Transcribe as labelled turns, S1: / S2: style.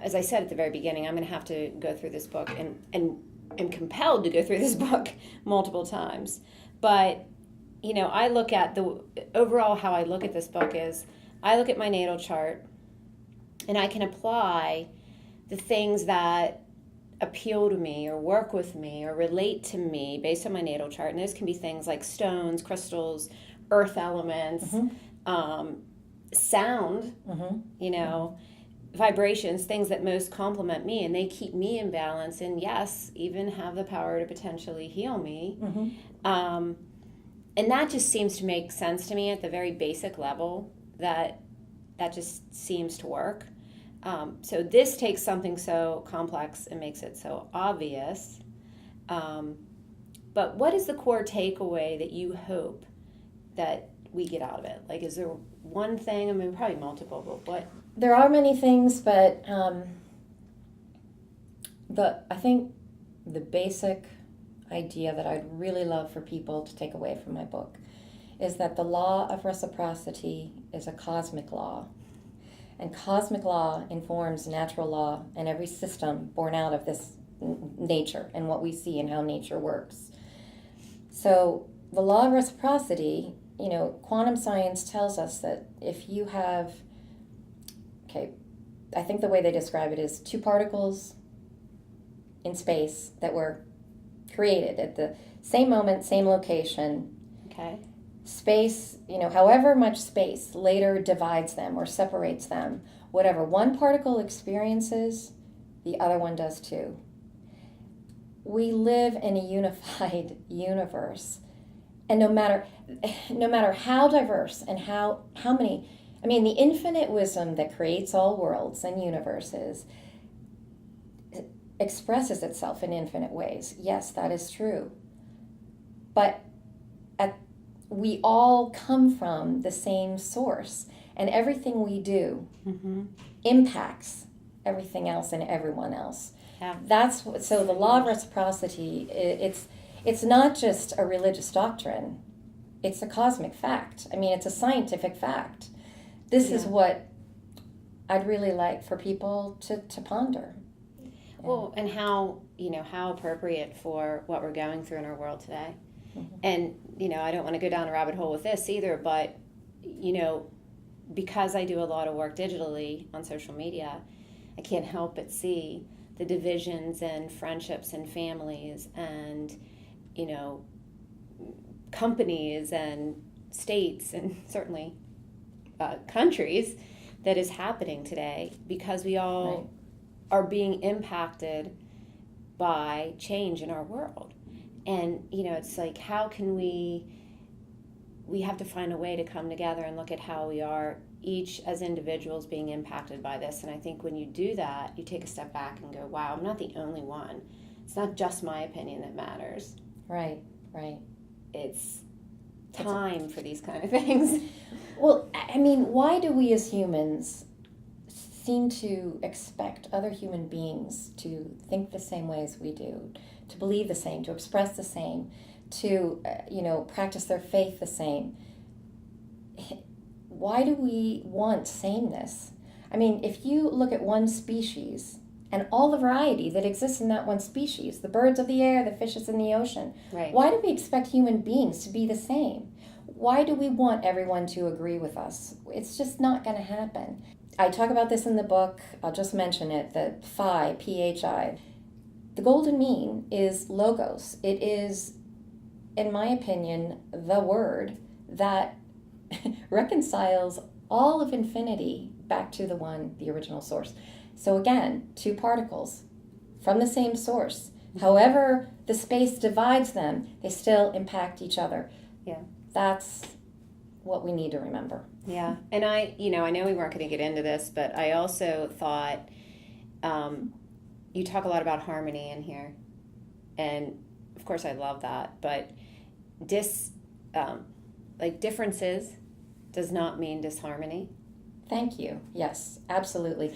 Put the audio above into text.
S1: As I said at the very beginning, I'm going to have to go through this book and am compelled to go through this book multiple times. But, I look at how I look at this book is I look at my natal chart and I can apply the things that appeal to me or work with me or relate to me based on my natal chart. And those can be things like stones, crystals, earth elements, sound, vibrations, things that most complement me, and they keep me in balance, and yes, even have the power to potentially heal me. And that just seems to make sense to me at the very basic level, that just seems to work. So this takes something so complex and makes it so obvious. But what is the core takeaway that you hope that we get out of it? Like, is there one thing? I mean, probably multiple, but what?
S2: There are many things, but I think the basic idea that I'd really love for people to take away from my book is that the law of reciprocity is a cosmic law. And cosmic law informs natural law and every system born out of this nature and what we see and how nature works. So the law of reciprocity, quantum science tells us that if you have, I think the way they describe it is two particles in space that were created at the same moment, same location.
S1: Okay.
S2: Space, however much space later divides them or separates them, whatever one particle experiences, the other one does too. We live in a unified universe, and no matter how diverse and how many, the infinite wisdom that creates all worlds and universes expresses itself in infinite ways. Yes, that is true. But we all come from the same source, and everything we do impacts everything else and everyone else. Yeah. So the law of reciprocity, it's not just a religious doctrine. It's a cosmic fact. It's a scientific fact. This is what I'd really like for people to ponder.
S1: Well, and how appropriate for what we're going through in our world today. And, I don't want to go down a rabbit hole with this either, but, because I do a lot of work digitally on social media, I can't help but see the divisions and friendships and families and, companies and states and certainly countries that is happening today because we all are being impacted by change in our world. And, it's like, how can we have to find a way to come together and look at how we are each as individuals being impacted by this. And I think when you do that, you take a step back and go, wow, I'm not the only one. It's not just my opinion that matters.
S2: Right.
S1: It's time for these kind of things.
S2: Well, why do we as humans seem to expect other human beings to think the same way as we do, to believe the same, to express the same, to practice their faith the same? Why do we want sameness? If you look at one species and all the variety that exists in that one species, the birds of the air, the fishes in the ocean, why do we expect human beings to be the same? Why do we want everyone to agree with us? It's just not going to happen. I talk about this in the book. I'll just mention it, the phi, P-H-I. The golden mean is logos. It is, in my opinion, the word that reconciles all of infinity back to the original source. So again, two particles from the same source. However the space divides them, they still impact each other.
S1: Yeah.
S2: That's what we need to remember.
S1: Yeah. And I know we weren't going to get into this, but I also thought you talk a lot about harmony in here. And of course I love that, but differences does not mean disharmony.
S2: Thank you. Yes, absolutely.